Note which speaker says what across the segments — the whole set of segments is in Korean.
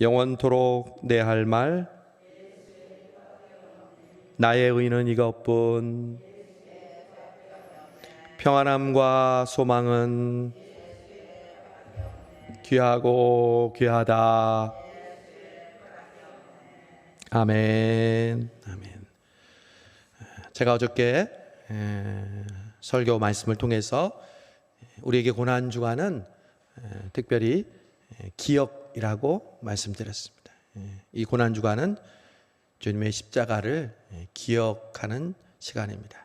Speaker 1: 영원토록 내 할 말 나의 의는 이것뿐. 평안함과 소망은 귀하고 귀하다. 아멘. 아멘. 제가 어저께 설교 말씀을 통해서 우리에게 고난주간은 특별히 기억이라고 말씀드렸습니다. 이 고난주간은 주님의 십자가를 기억하는 시간입니다.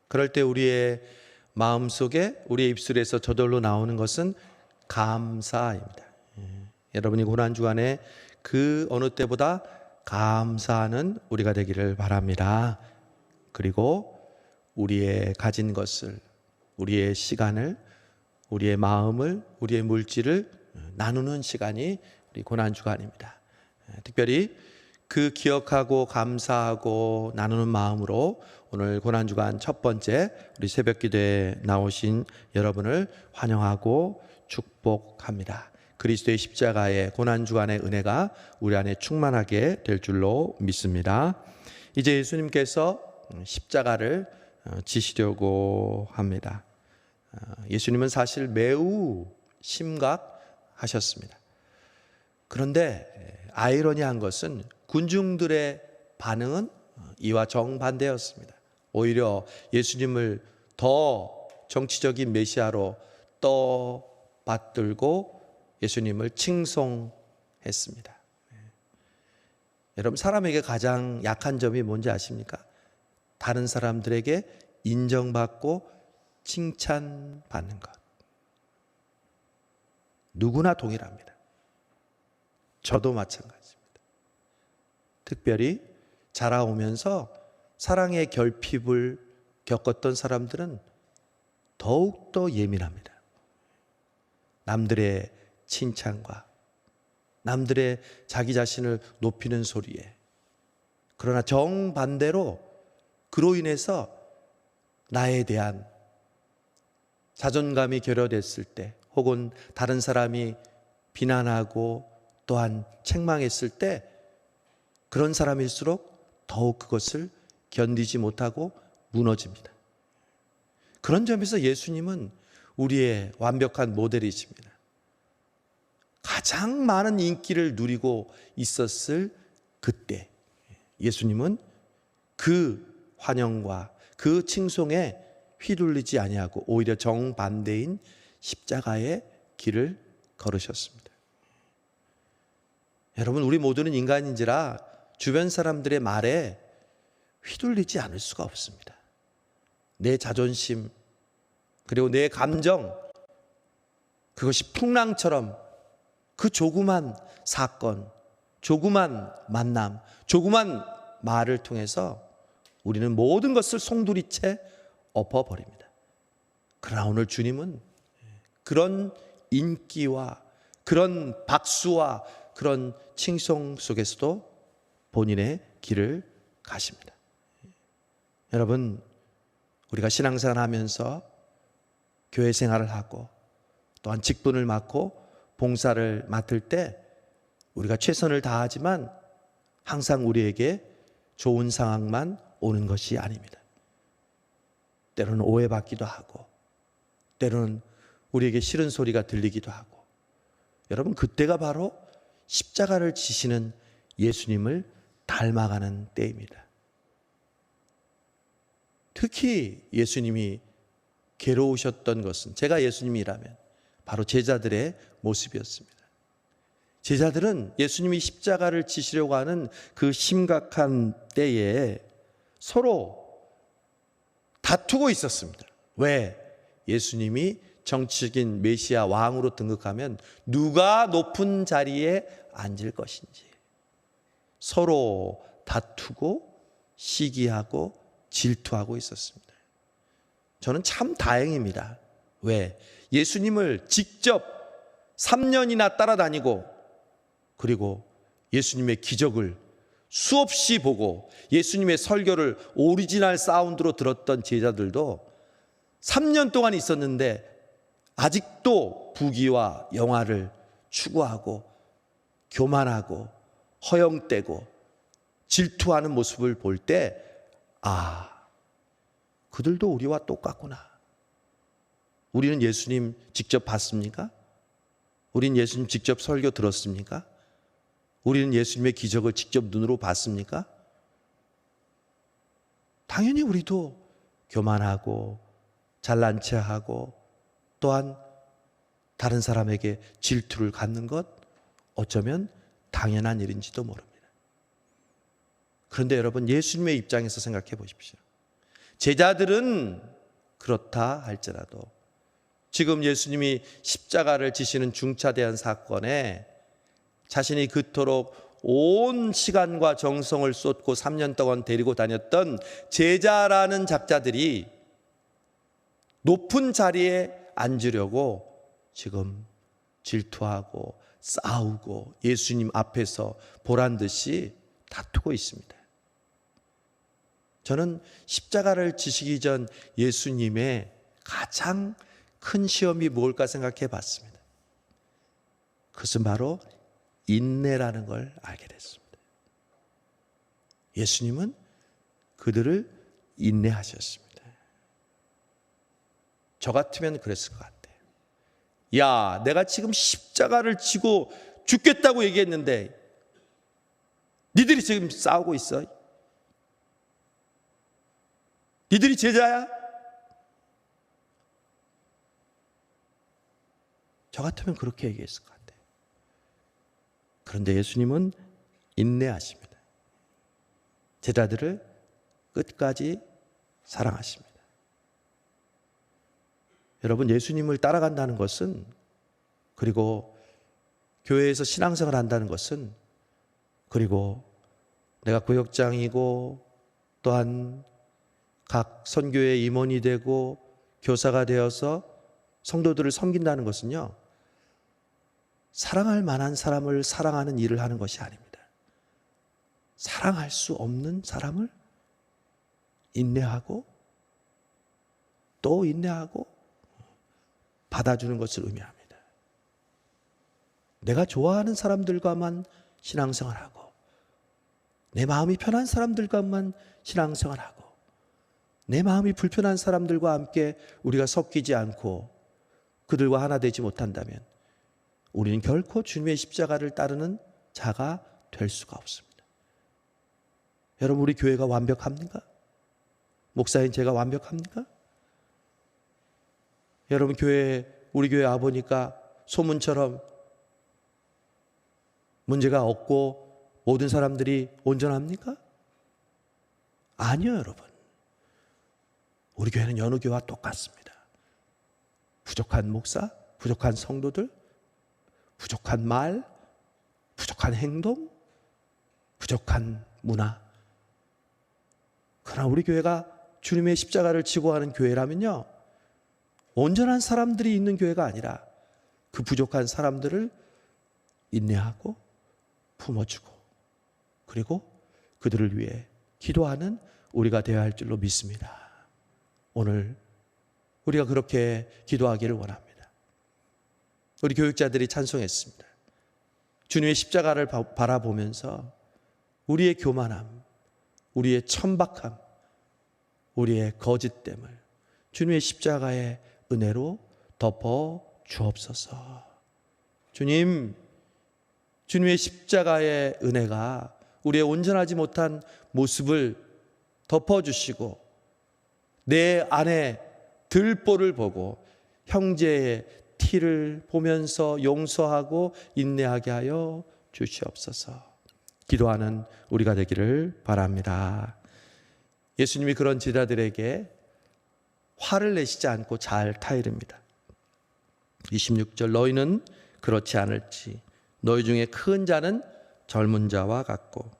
Speaker 1: 그럴 때 우리의 마음속에, 우리의 입술에서 저절로 나오는 것은 감사입니다. 여러분이 고난주간에 그 어느 때보다 감사하는 우리가 되기를 바랍니다. 그리고 우리의 가진 것을, 우리의 시간을, 우리의 마음을, 우리의 물질을 나누는 시간이 우리 고난주간입니다. 특별히 그 기억하고 감사하고 나누는 마음으로 오늘 고난주간 첫 번째 우리 새벽기도에 나오신 여러분을 환영하고 축복합니다. 그리스도의 십자가의 고난주간의 은혜가 우리 안에 충만하게 될 줄로 믿습니다. 이제 예수님께서 십자가를 지시려고 합니다. 예수님은 사실 매우 심각하셨습니다. 그런데 아이러니한 것은 군중들의 반응은 이와 정반대였습니다. 오히려 예수님을 더 정치적인 메시아로 떠받들고 예수님을 칭송했습니다. 여러분, 사람에게 가장 약한 점이 뭔지 아십니까? 다른 사람들에게 인정받고 칭찬받는 것. 누구나 동일합니다. 저도 마찬가지입니다. 특별히 자라오면서 사랑의 결핍을 겪었던 사람들은 더욱더 예민합니다. 남들의 칭찬과 남들의 자기 자신을 높이는 소리에. 그러나 정반대로 그로 인해서 나에 대한 자존감이 결여됐을 때, 혹은 다른 사람이 비난하고 또한 책망했을 때, 그런 사람일수록 더욱 그것을 견디지 못하고 무너집니다. 그런 점에서 예수님은 우리의 완벽한 모델이십니다. 가장 많은 인기를 누리고 있었을 그때 예수님은 그 환영과 그 칭송에 휘둘리지 아니하고 오히려 정반대인 십자가의 길을 걸으셨습니다. 여러분, 우리 모두는 인간인지라 주변 사람들의 말에 휘둘리지 않을 수가 없습니다. 내 자존심, 그리고 내 감정, 그것이 풍랑처럼 그 조그만 사건, 조그만 만남, 조그만 말을 통해서 우리는 모든 것을 송두리째 엎어버립니다. 그러나 오늘 주님은 그런 인기와 그런 박수와 그런 칭송 속에서도 본인의 길을 가십니다. 여러분, 우리가 신앙생활 하면서 교회 생활을 하고 또한 직분을 맡고 봉사를 맡을 때 우리가 최선을 다하지만 항상 우리에게 좋은 상황만 오는 것이 아닙니다. 때로는 오해받기도 하고, 때로는 우리에게 싫은 소리가 들리기도 하고, 여러분, 그때가 바로 십자가를 지시는 예수님을 닮아가는 때입니다. 특히 예수님이 괴로우셨던 것은, 제가 예수님이라면 바로 제자들의 모습이었습니다. 제자들은 예수님이 십자가를 지시려고 하는 그 심각한 때에 서로 다투고 있었습니다. 왜? 예수님이 정치적인 메시아 왕으로 등극하면 누가 높은 자리에 앉을 것인지 서로 다투고 시기하고 질투하고 있었습니다. 저는 참 다행입니다. 왜? 예수님을 직접 3년이나 따라다니고, 그리고 예수님의 기적을 수없이 보고 예수님의 설교를 오리지널 사운드로 들었던 제자들도 3년 동안 있었는데 아직도 부귀와 영화를 추구하고 교만하고 허영되고 질투하는 모습을 볼 때, 그들도 우리와 똑같구나. 우리는 예수님 직접 봤습니까? 우리는 예수님 직접 설교 들었습니까? 우리는 예수님의 기적을 직접 눈으로 봤습니까? 당연히 우리도 교만하고 잘난 체하고 또한 다른 사람에게 질투를 갖는 것, 어쩌면 당연한 일인지도 모릅니다. 그런데 여러분, 예수님의 입장에서 생각해 보십시오. 제자들은 그렇다 할지라도 지금 예수님이 십자가를 지시는 중차대한 사건에 자신이 그토록 온 시간과 정성을 쏟고 3년 동안 데리고 다녔던 제자라는 잡자들이 높은 자리에 앉으려고 지금 질투하고 싸우고 예수님 앞에서 보란 듯이 다투고 있습니다. 저는 십자가를 지시기 전 예수님의 가장 큰 시험이 뭘까 생각해 봤습니다. 그것은 바로 인내라는 걸 알게 됐습니다. 예수님은 그들을 인내하셨습니다. 저 같으면 그랬을 것 같아요. 야, 내가 지금 십자가를 지고 죽겠다고 얘기했는데 니들이 지금 싸우고 있어? 니들이 제자야? 저 같으면 그렇게 얘기했을 것 같아요. 그런데 예수님은 인내하십니다. 제자들을 끝까지 사랑하십니다. 여러분, 예수님을 따라간다는 것은, 그리고 교회에서 신앙생활을 한다는 것은, 그리고 내가 구역장이고 또한 각 선교의 임원이 되고 교사가 되어서 성도들을 섬긴다는 것은요, 사랑할 만한 사람을 사랑하는 일을 하는 것이 아닙니다. 사랑할 수 없는 사람을 인내하고 또 인내하고 받아주는 것을 의미합니다. 내가 좋아하는 사람들과만 신앙생활하고 내 마음이 편한 사람들과만 신앙생활하고 내 마음이 불편한 사람들과 함께 우리가 섞이지 않고 그들과 하나 되지 못한다면 우리는 결코 주님의 십자가를 따르는 자가 될 수가 없습니다. 여러분, 우리 교회가 완벽합니까? 목사인 제가 완벽합니까? 여러분, 우리 교회 와보니까 소문처럼 문제가 없고 모든 사람들이 온전합니까? 아니요, 여러분. 우리 교회는 여느 교회와 똑같습니다. 부족한 목사, 부족한 성도들, 부족한 말, 부족한 행동, 부족한 문화. 그러나 우리 교회가 주님의 십자가를 지고 하는 교회라면요, 온전한 사람들이 있는 교회가 아니라 그 부족한 사람들을 인내하고 품어주고 그리고 그들을 위해 기도하는 우리가 되어야 할 줄로 믿습니다. 오늘 우리가 그렇게 기도하기를 원합니다. 우리 교육자들이 찬송했습니다. 주님의 십자가를 바라보면서 우리의 교만함, 우리의 천박함, 우리의 거짓됨을 주님의 십자가의 은혜로 덮어 주옵소서. 주님, 주님의 십자가의 은혜가 우리의 온전하지 못한 모습을 덮어주시고 내 안에 들보를 보고 형제의 티를 보면서 용서하고 인내하게 하여 주시옵소서. 기도하는 우리가 되기를 바랍니다. 예수님이 그런 제자들에게 화를 내시지 않고 잘 타이릅니다. 26절, 너희는 그렇지 않을지 너희 중에 큰 자는 젊은 자와 같고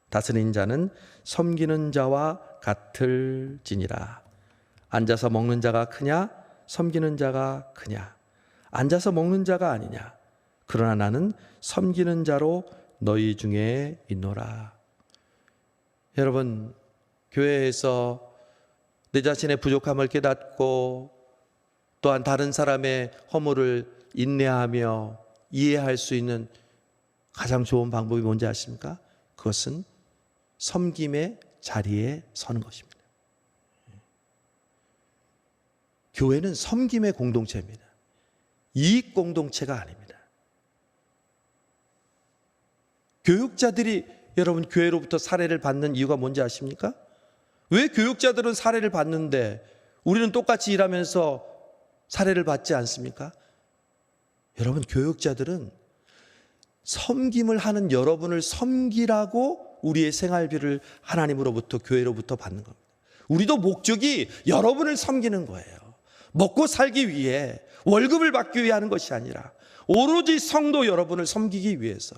Speaker 1: 다스린 자는 섬기는 자와 같을지니라. 앉아서 먹는 자가 크냐 섬기는 자가 크냐? 앉아서 먹는 자가 아니냐? 그러나 나는 섬기는 자로 너희 중에 있노라. 여러분, 교회에서 내 자신의 부족함을 깨닫고 또한 다른 사람의 허물을 인내하며 이해할 수 있는 가장 좋은 방법이 뭔지 아십니까? 그것은 섬김의 자리에 서는 것입니다. 교회는 섬김의 공동체입니다. 이익 공동체가 아닙니다. 교육자들이 여러분 교회로부터 사례를 받는 이유가 뭔지 아십니까? 왜 교육자들은 사례를 받는데 우리는 똑같이 일하면서 사례를 받지 않습니까? 여러분, 교육자들은 섬김을 하는 여러분을 섬기라고 우리의 생활비를 하나님으로부터, 교회로부터 받는 겁니다. 우리도 목적이 여러분을 섬기는 거예요. 먹고 살기 위해, 월급을 받기 위해 하는 것이 아니라 오로지 성도 여러분을 섬기기 위해서,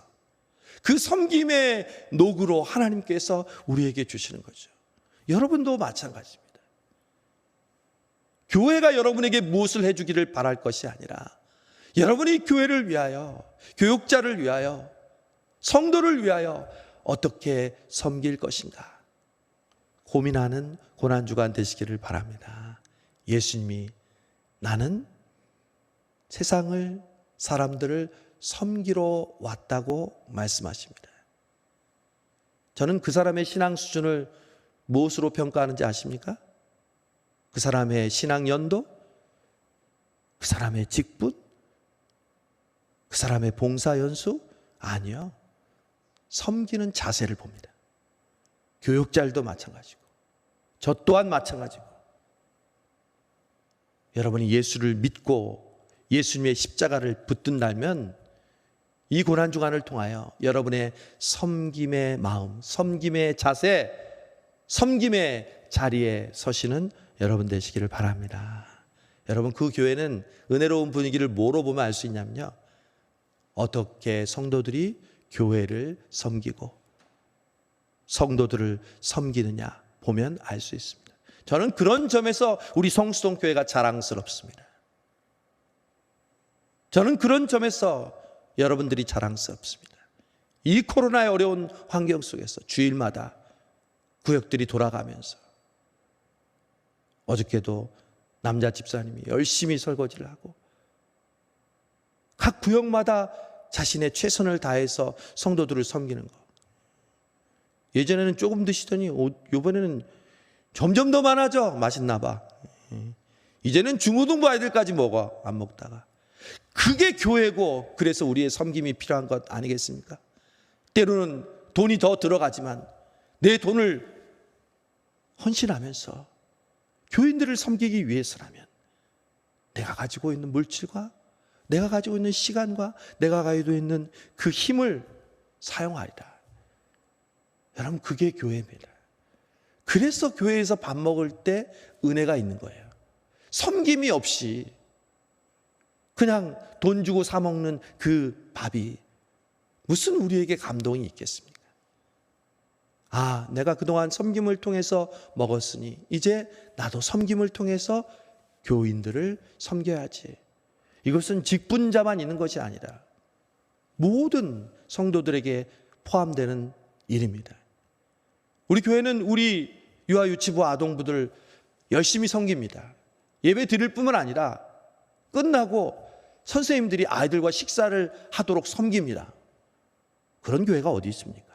Speaker 1: 그 섬김의 녹으로 하나님께서 우리에게 주시는 거죠. 여러분도 마찬가지입니다. 교회가 여러분에게 무엇을 해주기를 바랄 것이 아니라 여러분이 교회를 위하여, 교육자를 위하여, 성도를 위하여 어떻게 섬길 것인가 고민하는 고난주간 되시기를 바랍니다. 예수님이 나는 세상을, 사람들을 섬기러 왔다고 말씀하십니다. 저는 그 사람의 신앙 수준을 무엇으로 평가하는지 아십니까? 그 사람의 신앙 연도, 그 사람의 직분, 그 사람의 봉사 연수? 아니요. 섬기는 자세를 봅니다. 교육자들도 마찬가지고, 저 또한 마찬가지고. 여러분이 예수를 믿고 예수님의 십자가를 붙든다면 이 고난주간을 통하여 여러분의 섬김의 마음, 섬김의 자세, 섬김의 자리에 서시는 여러분 되시기를 바랍니다. 여러분, 그 교회는 은혜로운 분위기를 뭐로 보면 알 수 있냐면요, 어떻게 성도들이 교회를 섬기고 성도들을 섬기느냐 보면 알 수 있습니다. 저는 그런 점에서 우리 성수동 교회가 자랑스럽습니다. 저는 그런 점에서 여러분들이 자랑스럽습니다. 이 코로나의 어려운 환경 속에서 주일마다 구역들이 돌아가면서, 어저께도 남자 집사님이 열심히 설거지를 하고 각 구역마다 자신의 최선을 다해서 성도들을 섬기는 것. 예전에는 조금 드시더니 이번에는 점점 더 많아져. 맛있나 봐. 이제는 중고등부 아이들까지 먹어. 안 먹다가. 그게 교회고, 그래서 우리의 섬김이 필요한 것 아니겠습니까? 때로는 돈이 더 들어가지만 내 돈을 헌신하면서 교인들을 섬기기 위해서라면 내가 가지고 있는 물질과 내가 가지고 있는 시간과 내가 가지고 있는 그 힘을 사용하리라. 여러분, 그게 교회입니다. 그래서 교회에서 밥 먹을 때 은혜가 있는 거예요. 섬김이 없이 그냥 돈 주고 사 먹는 그 밥이 무슨 우리에게 감동이 있겠습니까? 아, 내가 그동안 섬김을 통해서 먹었으니 이제 나도 섬김을 통해서 교인들을 섬겨야지. 이것은 직분자만 있는 것이 아니라 모든 성도들에게 포함되는 일입니다. 우리 교회는 우리 유아 유치부 아동부들 열심히 섬깁니다. 예배 드릴 뿐만 아니라 끝나고 선생님들이 아이들과 식사를 하도록 섬깁니다. 그런 교회가 어디 있습니까?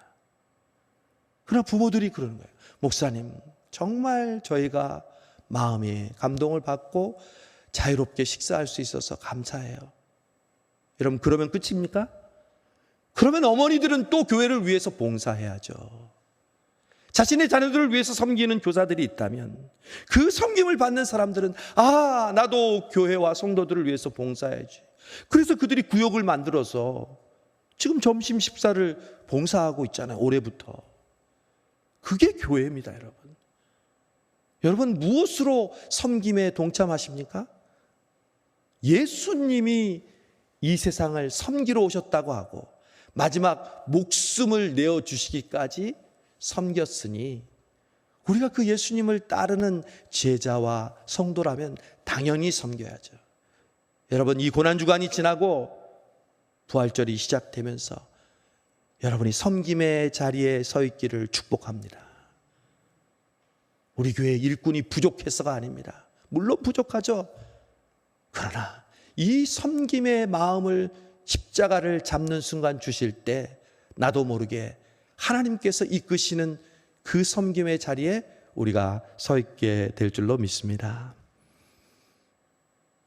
Speaker 1: 그러나 부모들이 그러는 거예요. 목사님, 정말 저희가 마음에 감동을 받고 자유롭게 식사할 수 있어서 감사해요. 여러분, 그러면 끝입니까? 그러면 어머니들은 또 교회를 위해서 봉사해야죠. 자신의 자녀들을 위해서 섬기는 교사들이 있다면 그 섬김을 받는 사람들은 아, 나도 교회와 성도들을 위해서 봉사해야지. 그래서 그들이 구역을 만들어서 지금 점심 식사를 봉사하고 있잖아요. 올해부터. 그게 교회입니다, 여러분. 여러분, 무엇으로 섬김에 동참하십니까? 예수님이 이 세상을 섬기러 오셨다고 하고 마지막 목숨을 내어주시기까지 섬겼으니 우리가 그 예수님을 따르는 제자와 성도라면 당연히 섬겨야죠. 여러분, 이 고난주간이 지나고 부활절이 시작되면서 여러분이 섬김의 자리에 서 있기를 축복합니다. 우리 교회 일꾼이 부족해서가 아닙니다. 물론 부족하죠. 그러나 이 섬김의 마음을 십자가를 잡는 순간 주실 때 나도 모르게 하나님께서 이끄시는 그 섬김의 자리에 우리가 서 있게 될 줄로 믿습니다.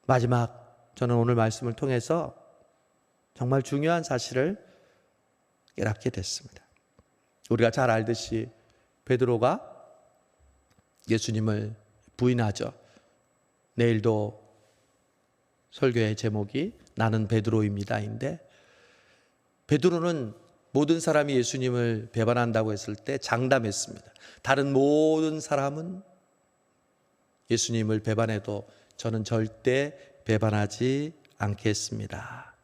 Speaker 1: 마지막, 저는 오늘 말씀을 통해서 정말 중요한 사실을 깨닫게 됐습니다. 우리가 잘 알듯이 베드로가 예수님을 부인하죠. 내일도 설교의 제목이 나는 베드로입니다인데, 베드로는 모든 사람이 예수님을 배반한다고 했을 때 장담했습니다. 다른 모든 사람은 예수님을 배반해도 저는 절대 배반하지 않겠습니다.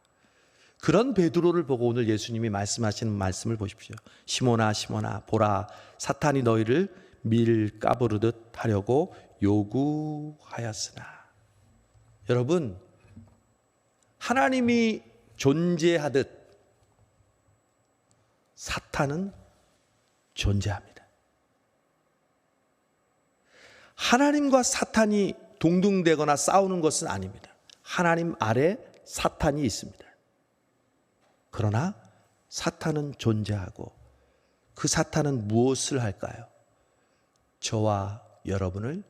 Speaker 1: 그런 베드로를 보고 오늘 예수님이 말씀하시는 말씀을 보십시오. 시몬아 시몬아 보라, 사탄이 너희를 밀 까부르듯 하려고 요구하였으나. 여러분, 하나님이 존재하듯 사탄은 존재합니다. 하나님과 사탄이 동등되거나 싸우는 것은 아닙니다. 하나님 아래 사탄이 있습니다. 그러나 사탄은 존재하고, 그 사탄은 무엇을 할까요? 저와 여러분을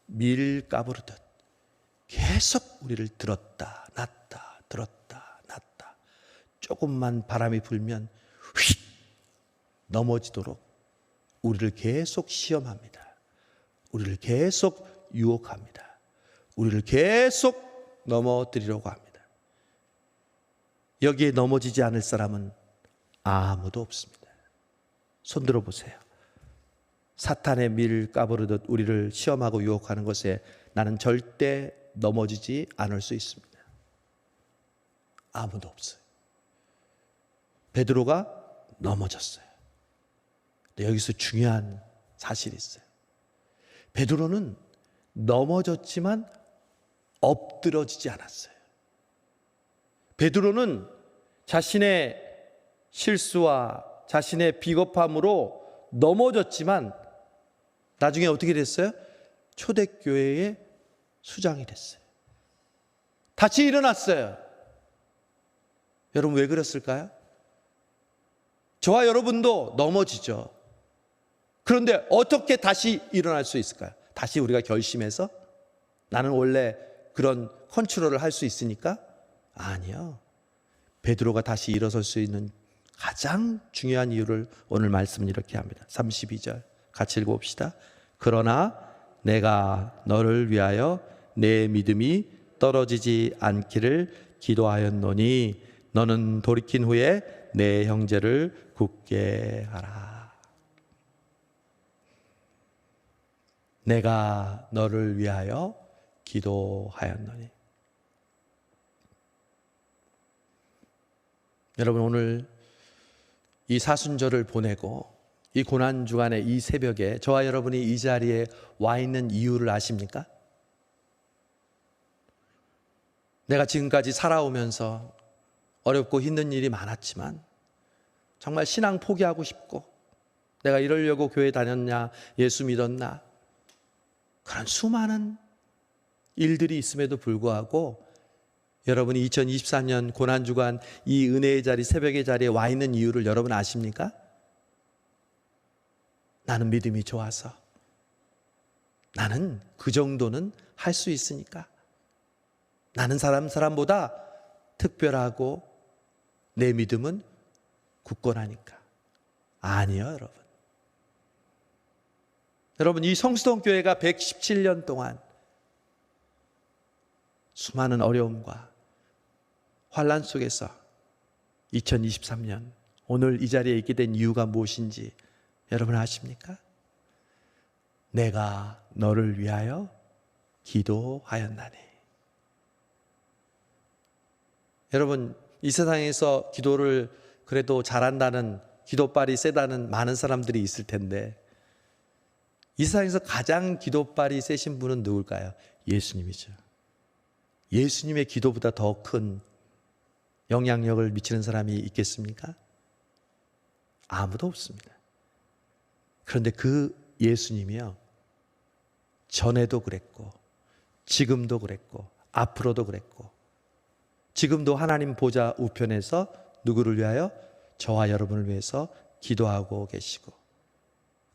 Speaker 1: 밀 까부르듯 계속 우리를 들었다 놨다 들었다 놨다, 조금만 바람이 불면 휙 넘어지도록 우리를 계속 시험합니다. 우리를 계속 유혹합니다. 우리를 계속 넘어뜨리려고 합니다. 여기에 넘어지지 않을 사람은 아무도 없습니다. 손들어 보세요. 사탄의 밀 까부르듯 우리를 시험하고 유혹하는 것에 나는 절대 넘어지지 않을 수 있습니다. 아무도 없어요. 베드로가 넘어졌어요. 근데 여기서 중요한 사실이 있어요. 베드로는 넘어졌지만 엎드러지지 않았어요. 베드로는 자신의 실수와 자신의 비겁함으로 넘어졌지만 나중에 어떻게 됐어요? 초대교회의 수장이 됐어요. 다시 일어났어요. 여러분, 왜 그랬을까요? 저와 여러분도 넘어지죠. 그런데 어떻게 다시 일어날 수 있을까요? 다시 우리가 결심해서 나는 원래 그런 컨트롤을 할 수 있으니까? 아니요. 베드로가 다시 일어설 수 있는 가장 중요한 이유를 오늘 말씀은 이렇게 합니다. 32절 같이 읽어봅시다. 그러나 내가 너를 위하여 내 믿음이 떨어지지 않기를 기도하였노니 너는 돌이킨 후에 내 형제를 굳게 하라. 내가 너를 위하여 기도하였노니. 여러분, 오늘 이 사순절을 보내고 이 고난주간의 이 새벽에 저와 여러분이 이 자리에 와 있는 이유를 아십니까? 내가 지금까지 살아오면서 어렵고 힘든 일이 많았지만 정말 신앙 포기하고 싶고, 내가 이러려고 교회 다녔냐, 예수 믿었나, 그런 수많은 일들이 있음에도 불구하고 여러분이 2023년 고난주간 이 은혜의 자리, 새벽의 자리에 와 있는 이유를 여러분 아십니까? 나는 믿음이 좋아서, 나는 그 정도는 할 수 있으니까, 나는 사람보다 특별하고 내 믿음은 굳건하니까. 아니요, 여러분. 여러분, 이 성수동 교회가 117년 동안 수많은 어려움과 환난 속에서 2023년 오늘 이 자리에 있게 된 이유가 무엇인지 여러분 아십니까? 내가 너를 위하여 기도하였나니. 여러분, 이 세상에서 기도를 그래도 잘한다는, 기도빨이 세다는 많은 사람들이 있을 텐데, 이 세상에서 가장 기도빨이 세신 분은 누굴까요? 예수님이죠. 예수님의 기도보다 더 큰 영향력을 미치는 사람이 있겠습니까? 아무도 없습니다. 그런데 그 예수님이요, 전에도 그랬고 지금도 그랬고 앞으로도 그랬고 지금도 하나님 보좌 우편에서 누구를 위하여? 저와 여러분을 위해서 기도하고 계시고,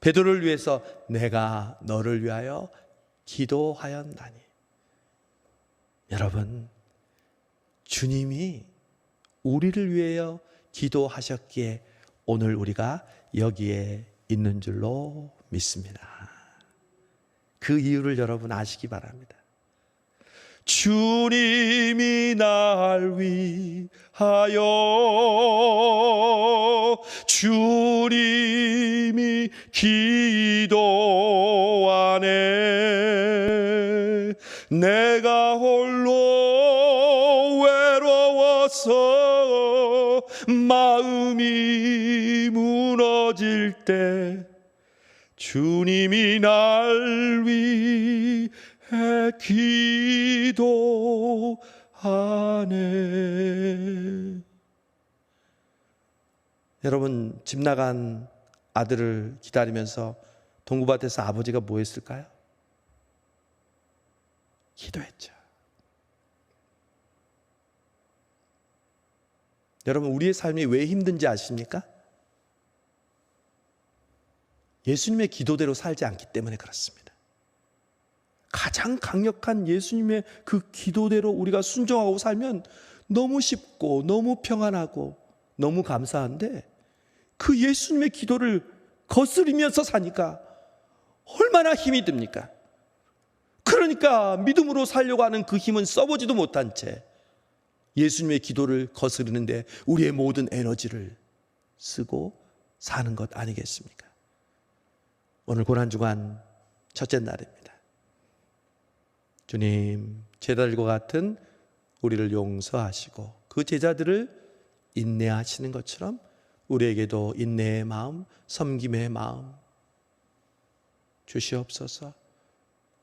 Speaker 1: 베드로를 위해서 내가 너를 위하여 기도하였나니. 여러분, 주님이 우리를 위하여 기도하셨기에 오늘 우리가 여기에 있는 줄로 믿습니다. 그 이유를 여러분 아시기 바랍니다. 주님이 날 위하여, 주님이 기도하네. 내가 홀로 외로워서 마음이 무너질 때 주님이 날 위해 기도하네. 여러분, 집 나간 아들을 기다리면서 동구밭에서 아버지가 뭐 했을까요? 기도했죠. 여러분, 우리의 삶이 왜 힘든지 아십니까? 예수님의 기도대로 살지 않기 때문에 그렇습니다. 가장 강력한 예수님의 그 기도대로 우리가 순종하고 살면 너무 쉽고 너무 평안하고 너무 감사한데, 그 예수님의 기도를 거스르면서 사니까 얼마나 힘이 듭니까? 그러니까 믿음으로 살려고 하는 그 힘은 써보지도 못한 채 예수님의 기도를 거스르는데 우리의 모든 에너지를 쓰고 사는 것 아니겠습니까? 오늘 고난주간 첫째 날입니다. 주님, 제자들과 같은 우리를 용서하시고 그 제자들을 인내하시는 것처럼 우리에게도 인내의 마음, 섬김의 마음 주시옵소서.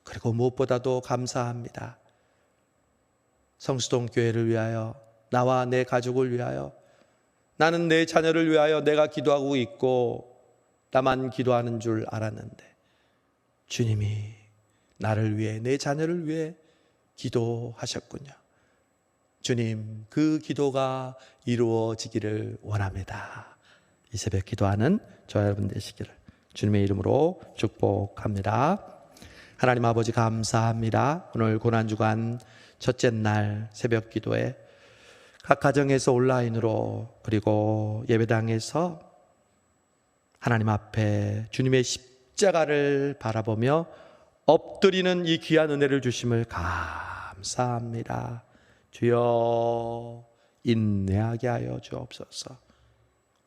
Speaker 1: 그리고 무엇보다도 감사합니다. 성수동 교회를 위하여, 나와 내 가족을 위하여, 나는 내 자녀를 위하여 내가 기도하고 있고 나만 기도하는 줄 알았는데 주님이 나를 위해, 내 자녀를 위해 기도하셨군요. 주님, 그 기도가 이루어지기를 원합니다. 이 새벽 기도하는 저와 여러분 되시기를 주님의 이름으로 축복합니다. 하나님 아버지, 감사합니다. 오늘 고난주간 첫째 날 새벽 기도에 각 가정에서 온라인으로, 그리고 예배당에서 하나님 앞에 주님의 십자가를 바라보며 엎드리는 이 귀한 은혜를 주심을 감사합니다. 주여, 인내하게 하여 주옵소서.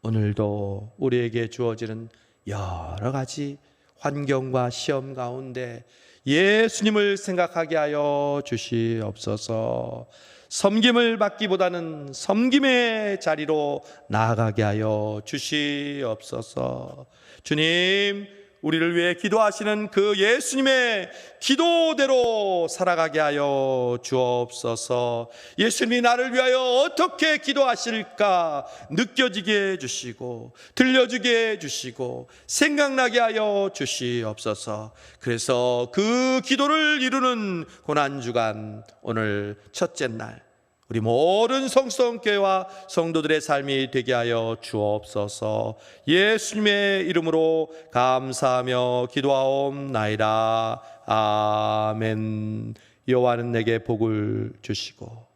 Speaker 1: 오늘도 우리에게 주어지는 여러 가지 환경과 시험 가운데 예수님을 생각하게 하여 주시옵소서. 섬김을 받기보다는 섬김의 자리로 나아가게 하여 주시옵소서. 주님, 우리를 위해 기도하시는 그 예수님의 기도대로 살아가게 하여 주옵소서. 예수님이 나를 위하여 어떻게 기도하실까 느껴지게 해주시고, 들려주게 해주시고, 생각나게 하여 주시옵소서. 그래서 그 기도를 이루는 고난주간 오늘 첫째 날, 우리 모든 성수동교회와 성도들의 삶이 되게 하여 주옵소서. 예수님의 이름으로 감사하며 기도하옵나이다. 아멘. 여호와는 내게 복을 주시고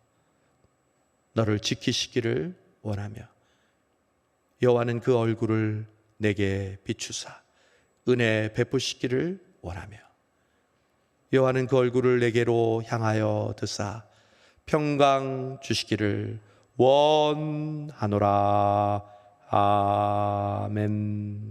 Speaker 1: 너를 지키시기를 원하며, 여호와는 그 얼굴을 내게 비추사 은혜 베푸시기를 원하며, 여호와는 그 얼굴을 내게로 향하여 드사 평강 주시기를 원하노라. 아멘.